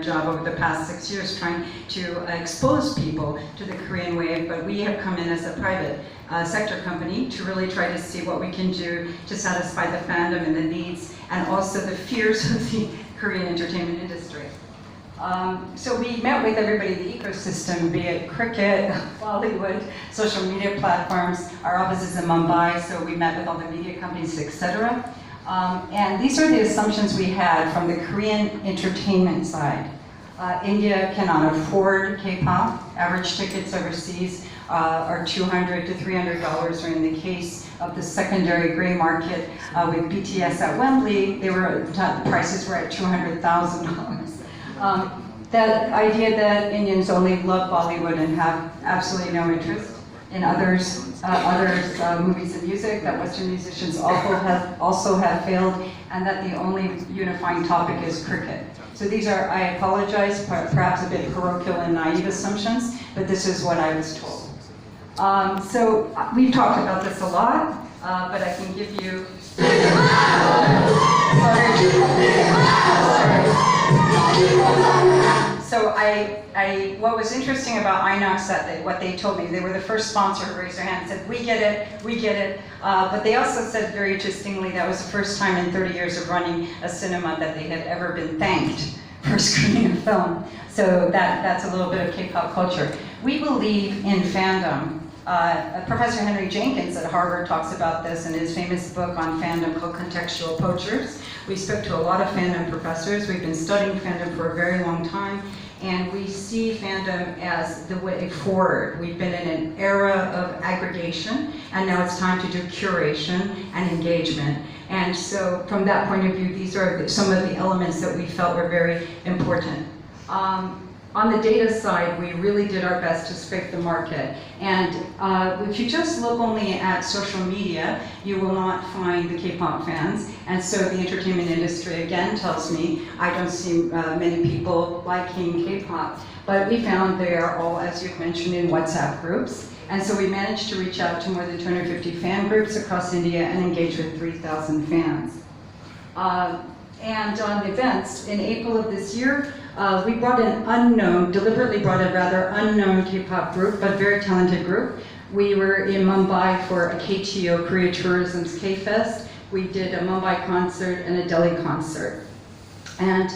job over the past 6 years trying to expose people to the Korean wave, but we have come in as a private sector company to really try to see what we can do to satisfy the fandom and the needs and also the fears of the Korean entertainment industry. So we met with everybody in the ecosystem, be it cricket, Bollywood, social media platforms. Our office is in Mumbai, so we met with all the media companies, etc. And these are the assumptions we had from the Korean entertainment side. India cannot afford K-pop. Average tickets overseas are $200 to $300, or in the case of the secondary gray market with BTS at Wembley, the prices were at $200,000. That idea that Indians only love Bollywood and have absolutely no interest in others movies and music, that Western musicians also have failed, and that the only unifying topic is cricket. So these are, I apologize, perhaps a bit parochial and naive assumptions, but this is what I was told. So we've talked about this a lot, but I can give you... So what was interesting about Inox, what they told me, they were the first sponsor who raised their hand and said, we get it. But they also said very interestingly, that was the first time in 30 years of running a cinema that they had ever been thanked for screening a film. So that's a little bit of K-pop culture. We believe in fandom. Professor Henry Jenkins at Harvard talks about this in his famous book on fandom called Contextual Poachers. We spoke to a lot of fandom professors. We've been studying fandom for a very long time, and we see fandom as the way forward. We've been in an era of aggregation, and now it's time to do curation and engagement. And so from that point of view, these are some of the elements that we felt were very important. On the data side, we really did our best to scrape the market. And if you just look only at social media, you will not find the K-pop fans. And so the entertainment industry, again, tells me I don't see many people liking K-pop. But we found they are all, as you've mentioned, in WhatsApp groups. And so we managed to reach out to more than 250 fan groups across India and engage with 3,000 fans. And on events, in April of this year, we brought deliberately brought a rather unknown K-pop group, but very talented group. We were in Mumbai for a KTO, Korea Tourism's K-Fest. We did a Mumbai concert and a Delhi concert. And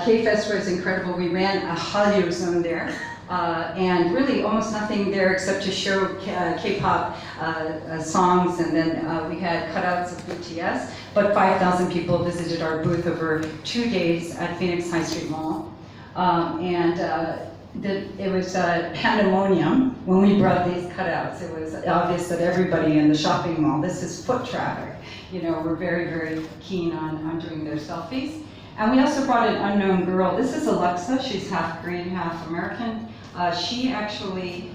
K-Fest was incredible. We ran a Hallyu zone there. And really almost nothing there except to show K-pop songs, and then we had cutouts of BTS. But 5,000 people visited our booth over 2 days at Phoenix High Street Mall. It was pandemonium when we brought these cutouts. It was obvious that everybody in the shopping mall, this is foot traffic, were very, very keen on doing their selfies. And we also brought an unknown girl. This is Alexa. She's half Korean, half American. She actually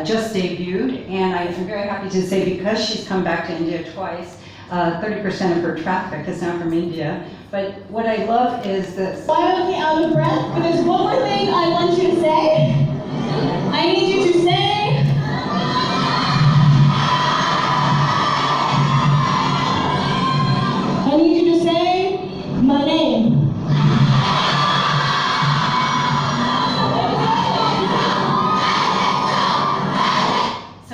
just debuted, and I'm very happy to say, because she's come back to India twice, 30% of her traffic is now from India. But what I love is this. Why am I looking out of breath? But there's one more thing I want you to say. I need you to say. I need you to say my name.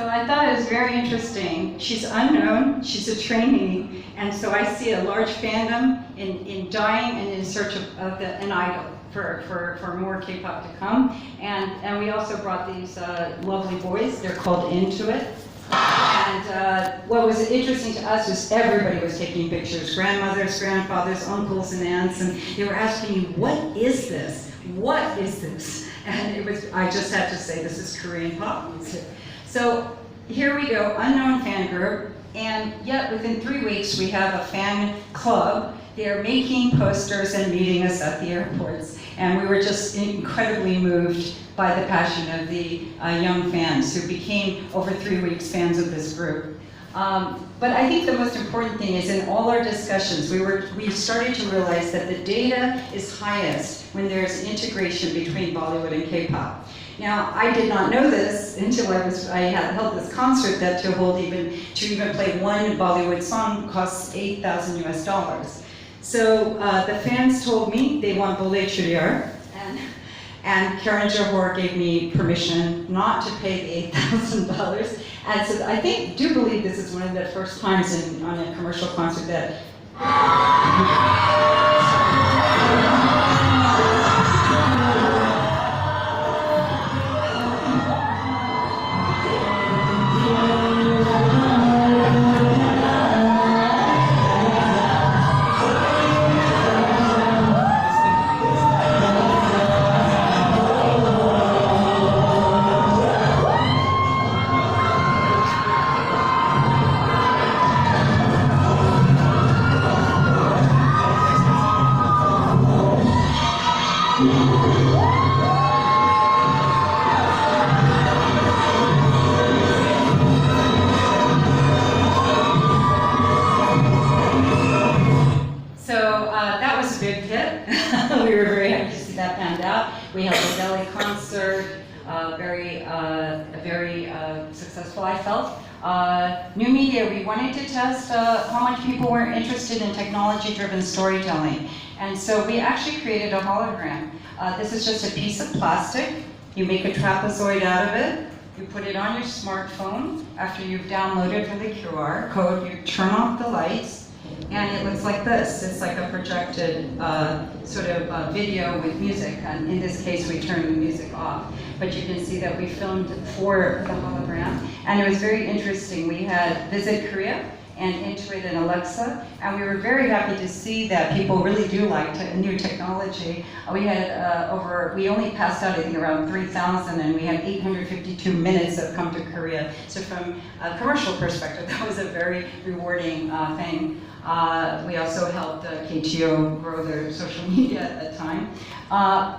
I thought it was very interesting. She's unknown, she's a trainee, and so I see a large fandom in dying and in search of an idol for more K-pop to come. And we also brought these lovely boys. They're called Into It. And what was interesting to us was everybody was taking pictures, grandmothers, grandfathers, uncles, and aunts, and they were asking me, what is this? What is this? And I just had to say, this is Korean pop music. So here we go, unknown fan group, and yet within 3 weeks we have a fan club. They're making posters and meeting us at the airports, and we were just incredibly moved by the passion of the young fans who became, over 3 weeks, fans of this group. But I think the most important thing is, in all our discussions, we started to realize that the data is highest when there's integration between Bollywood and K-pop. Now, I did not know this until I had held this concert that to even play one Bollywood song costs $8,000 US. So the fans told me they want Boleh Chudiyar, and Karen Johor gave me permission not to pay the $8,000. And so I do believe this is one of the first times on a commercial concert that that was a big hit. We were very happy to see that panned out. We held a Delhi concert, very successful, I felt. New media, we wanted to test how much people were interested in technology-driven storytelling. And so we actually created a hologram. This is just a piece of plastic. You make a trapezoid out of it. You put it on your smartphone. After you've downloaded for the QR code, you turn off the lights. And it looks like this. It's like a projected sort of video with music. And in this case, we turned the music off. But you can see that we filmed for the hologram. And it was very interesting. We had Visit Korea and Intuit and Alexa. And we were very happy to see that people really do like new technology. We had we only passed out, I think, around 3,000, and we had 852 minutes that have come to Korea. So from a commercial perspective, that was a very rewarding thing. We also helped KTO grow their social media at that time.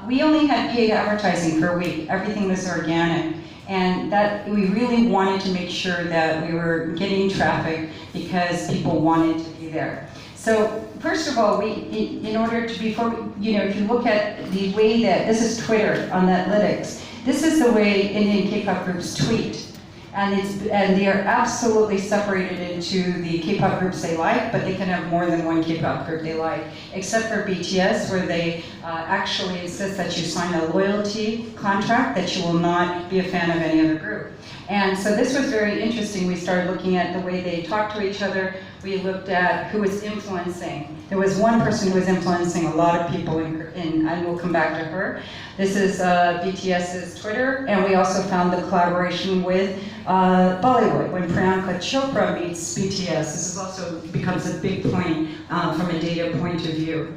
We only had paid advertising for a week. Everything was organic. And that we really wanted to make sure that we were getting traffic because people wanted to be there. So first of all, in order to, if you look at the way that, this is Twitter on Netflix, this is the way Indian K-pop groups tweet. And they are absolutely separated into the K-pop groups they like, but they can have more than one K-pop group they like, except for BTS, where they actually insist that you sign a loyalty contract that you will not be a fan of any other group. And so this was very interesting. We started looking at the way they talk to each other. We looked at who was influencing. There was one person who was influencing a lot of people, and we'll come back to her. This is BTS's Twitter, and we also found the collaboration with Bollywood. When Priyanka Chopra meets BTS, this is also becomes a big point from a data point of view.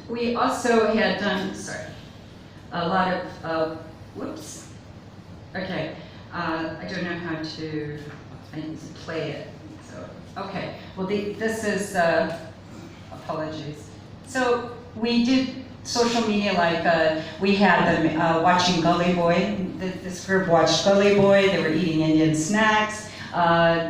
We also had done, a lot of, whoops. Okay, I don't know how to, I need to play it. So, okay, well this is, apologies. So we did social media, like we had them watching Gully Boy. This group watched Gully Boy. They were eating Indian snacks.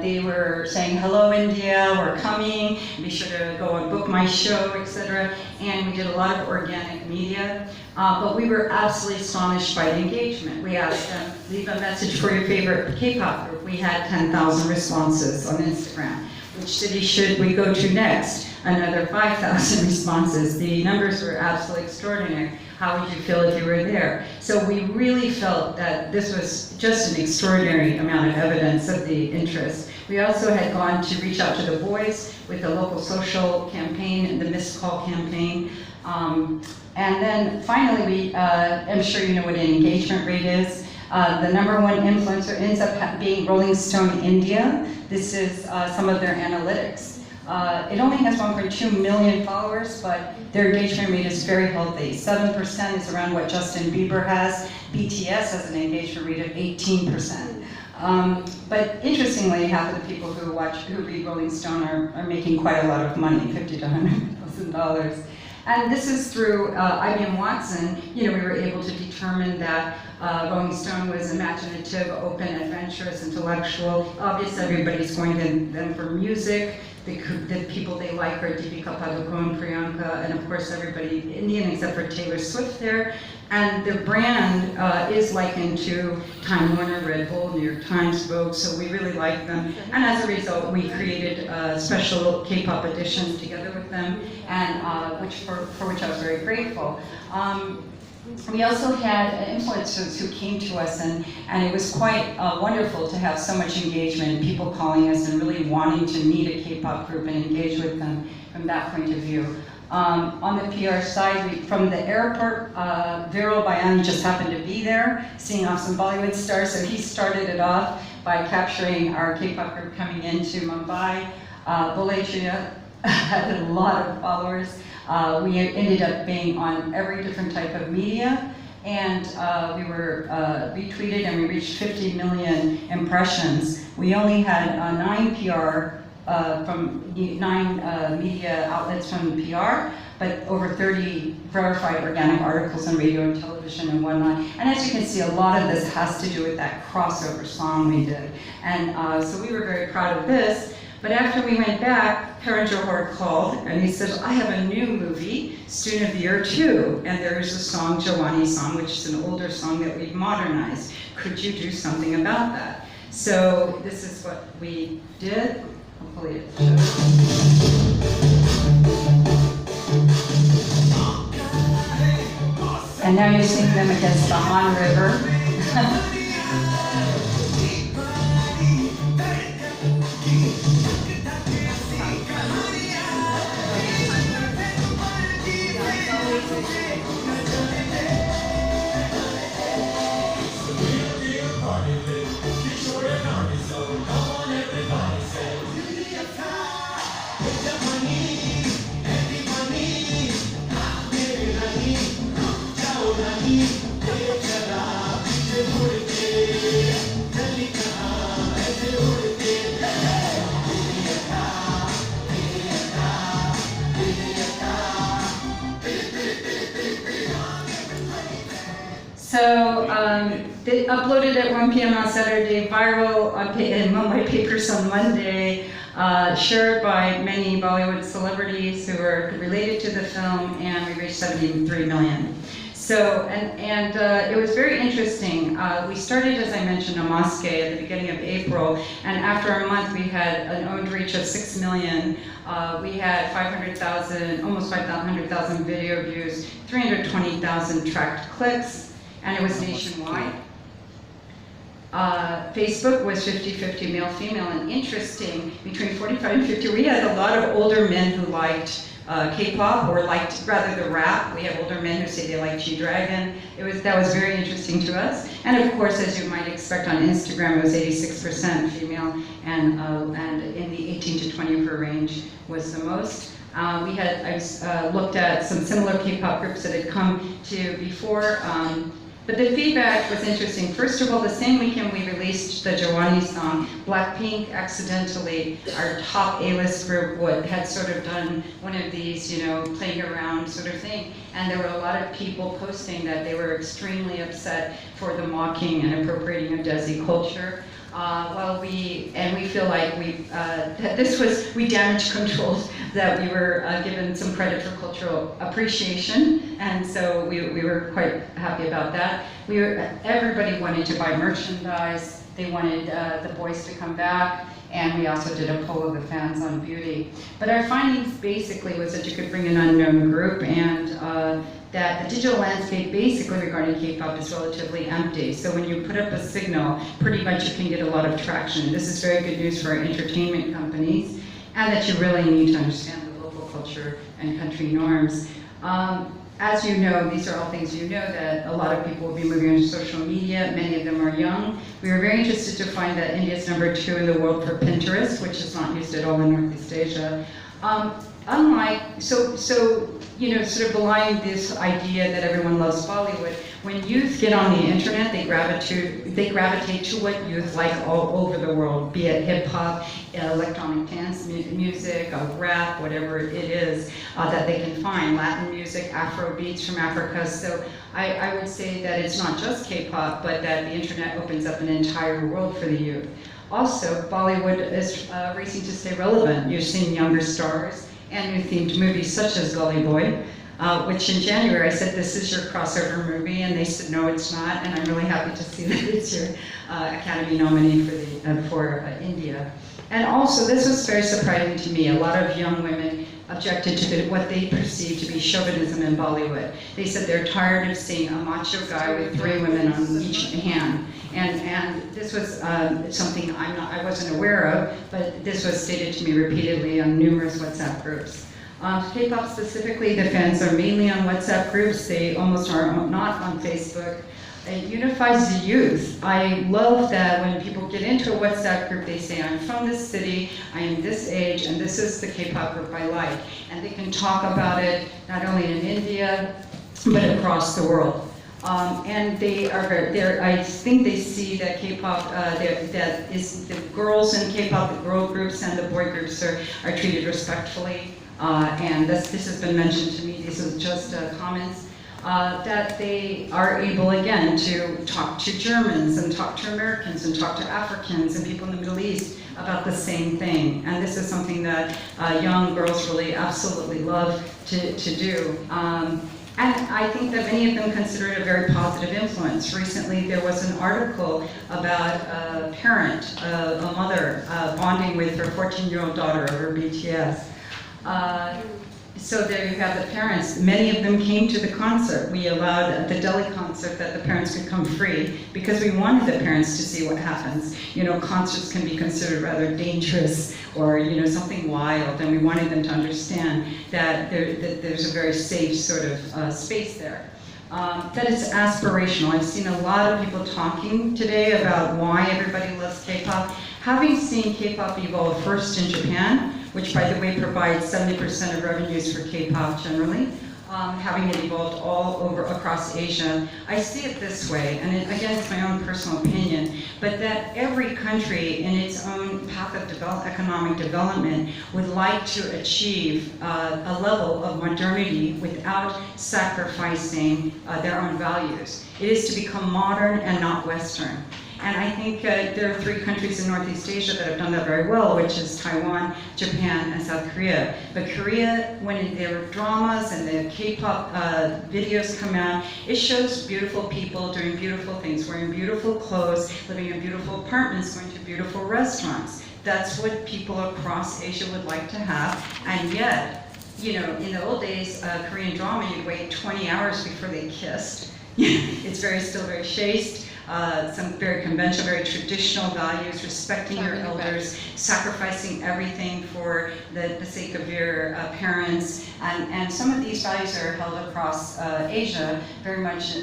They were saying, hello India, we're coming, be sure to go and book my show, etc. And we did a lot of organic media. But we were absolutely astonished by the engagement. We asked them, leave a message for your favorite K-pop group. We had 10,000 responses on Instagram. Which city should we go to next? Another 5,000 responses. The numbers were absolutely extraordinary. How would you feel if you were there? So we really felt that this was just an extraordinary amount of evidence of the interest. We also had gone to reach out to the boys with the local social campaign, the missed call campaign. And then finally, I'm sure you know what an engagement rate is. The #1 influencer ends up being Rolling Stone India. This is some of their analytics. It only has 1.2 million followers, but their engagement rate is very healthy. 7% is around what Justin Bieber has. BTS has an engagement rate of 18%. But interestingly, half of the people who read Rolling Stone are making quite a lot of money, $50,000 to $100,000. And this is through IBM Watson. We were able to determine that Rolling Stone was imaginative, open, adventurous, intellectual. Obviously, everybody's going to them for music. the people they like are Deepika Padukone, Priyanka, and of course everybody Indian except for Taylor Swift there. And their brand is likened to Time Warner, Red Bull, New York Times, Vogue, so we really like them. And as a result, we created special K-pop editions together with them, and for which I was very grateful. We also had influencers who came to us, and it was quite wonderful to have so much engagement, people calling us and really wanting to meet a K-pop group and engage with them from that point of view. On the PR side, from the airport, Viral Bayani just happened to be there, seeing off some Bollywood stars, so he started it off by capturing our K-pop group coming into Mumbai. Bulejia had a lot of followers. We ended up being on every different type of media, and we were retweeted, and we reached 50 million impressions. We only had 9 PR from 9 media outlets from the PR, but over 30 verified organic articles on radio and television and whatnot. And as you can see, a lot of this has to do with that crossover song we did. And so we were very proud of this. But after we went back, Karan Johar called and he said, I have a new movie, Student of the Year 2, and there is a song, Jawani song, which is an older song that we've modernized. Could you do something about that? So this is what we did. Hopefully it shows. And now you're seeing them against the Han River. So they uploaded at 1 p.m. on Saturday, viral in Mumbai papers on Monday, shared by many Bollywood celebrities who are related to the film, and we reached 73 million. So, and it was very interesting. We started, as I mentioned, a mosque at the beginning of April, and after a month we had an owned reach of 6 million. We had 500,000, almost 500,000 video views, 320,000 tracked clicks, and it was nationwide. Facebook was 50-50 male-female, and interesting, between 45 and 50, we had a lot of older men who liked K-pop, or liked rather the rap. We have older men who say they like G-Dragon. That was very interesting to us. And of course, as you might expect on Instagram, it was 86% female, and in the 18 to 24 range was the most. I looked at some similar K-pop groups that had come to before. But the feedback was interesting. First of all, the same weekend we released the Jawani song, Blackpink accidentally, our top A-list group, had sort of done one of these, playing around sort of thing. And there were a lot of people posting that they were extremely upset for the mocking and appropriating of Desi culture. We feel like we damage controlled, that we were given some credit for cultural appreciation, and so we were quite happy about that. Everybody wanted to buy merchandise, they wanted the boys to come back, and we also did a poll of the fans on beauty. But our findings basically was that you could bring an unknown group, and that the digital landscape basically regarding K-pop is relatively empty. So when you put up a signal, pretty much you can get a lot of traction. This is very good news for our entertainment companies, and that you really need to understand the local culture and country norms. As you know, these are all things you know, that a lot of people will be moving into social media. Many of them are young. We were very interested to find that India is #2 in the world for Pinterest, which is not used at all in Northeast Asia. Sort of belying this idea that everyone loves Bollywood, when youth get on the internet, they gravitate to what youth like all over the world, be it hip hop, electronic dance music, rap, whatever it is that they can find, Latin music, Afro beats from Africa. So I would say that it's not just K-pop, but that the internet opens up an entire world for the youth. Also, Bollywood is racing to stay relevant. You're seeing younger stars and new themed movies such as Gully Boy, which in January I said, this is your crossover movie, and they said, no, it's not, and I'm really happy to see that it's your Academy nominee for India. And also, this was very surprising to me. A lot of young women objected to what they perceived to be chauvinism in Bollywood. They said they're tired of seeing a macho guy with 3 women on each hand. And this was something I wasn't aware of, but this was stated to me repeatedly on numerous WhatsApp groups. K-pop specifically, the fans are mainly on WhatsApp groups. They almost are not on Facebook. It unifies the youth. I love that when people get into a WhatsApp group, they say, I'm from this city, I am this age, and this is the K-pop group I like. And they can talk about it not only in India, but across the world. And they are I think they see that K-pop, that is the girls in K-pop, the girl groups and the boy groups are treated respectfully. And this has been mentioned to me, these are just comments. That they are able, again, to talk to Germans and talk to Americans and talk to Africans and people in the Middle East about the same thing. And this is something that young girls really absolutely love to do. And I think that many of them consider it a very positive influence. Recently, there was an article about a parent, a mother, bonding with her 14-year-old daughter over BTS. So there you have the parents. Many of them came to the concert. We allowed at the Delhi concert that the parents could come free because we wanted the parents to see what happens. You know, concerts can be considered rather dangerous or, you know, something wild, and we wanted them to understand that there's a very safe sort of space there. That it's aspirational. I've seen a lot of people talking today about why everybody loves K-pop. Having seen K-pop evolve first in Japan, which by the way provides 70% of revenues for K-pop generally, having it evolved all over across Asia, I see it this way, and again it's my own personal opinion, but that every country in its own path of economic development would like to achieve a level of modernity without sacrificing their own values. It is to become modern and not Western. And I think there are 3 countries in Northeast Asia that have done that very well, which is Taiwan, Japan, and South Korea. But Korea, when there are dramas and the K-pop videos come out, it shows beautiful people doing beautiful things, wearing beautiful clothes, living in beautiful apartments, going to beautiful restaurants. That's what people across Asia would like to have, and yet, you know, in the old days, Korean drama, you'd wait 20 hours before they kissed. It's still very chaste. Some very conventional, very traditional values, respecting your elders, sacrificing everything for the sake of your parents, and some of these values are held across Asia, very much,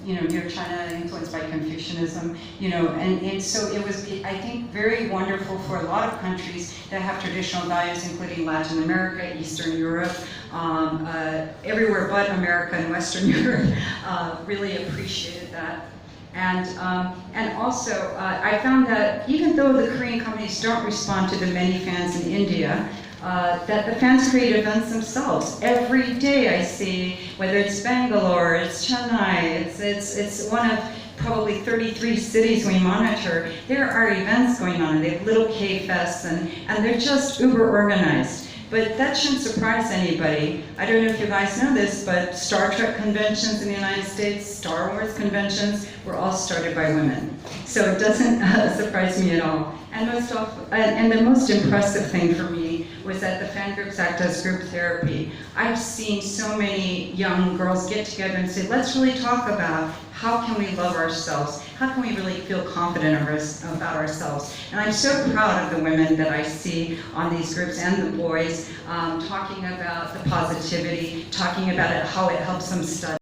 you know, near China, influenced by Confucianism, you know, and so it was, I think, very wonderful for a lot of countries that have traditional values, including Latin America, Eastern Europe, everywhere but America and Western Europe, really appreciated that. And also, I found that even though the Korean companies don't respond to the many fans in India, that the fans create events themselves. Every day I see, whether it's Bangalore, it's Chennai, it's one of probably 33 cities we monitor, there are events going on. They have little K-fests, and they're just uber organized. But that shouldn't surprise anybody. I don't know if you guys know this, but Star Trek conventions in the United States, Star Wars conventions, were all started by women. So it doesn't surprise me at all. And the most impressive thing for me was that the fan groups act as group therapy. I've seen so many young girls get together and say, let's really talk about how can we love ourselves? How can we really feel confident about ourselves? And I'm so proud of the women that I see on these groups and the boys talking about the positivity, talking about how it helps them study.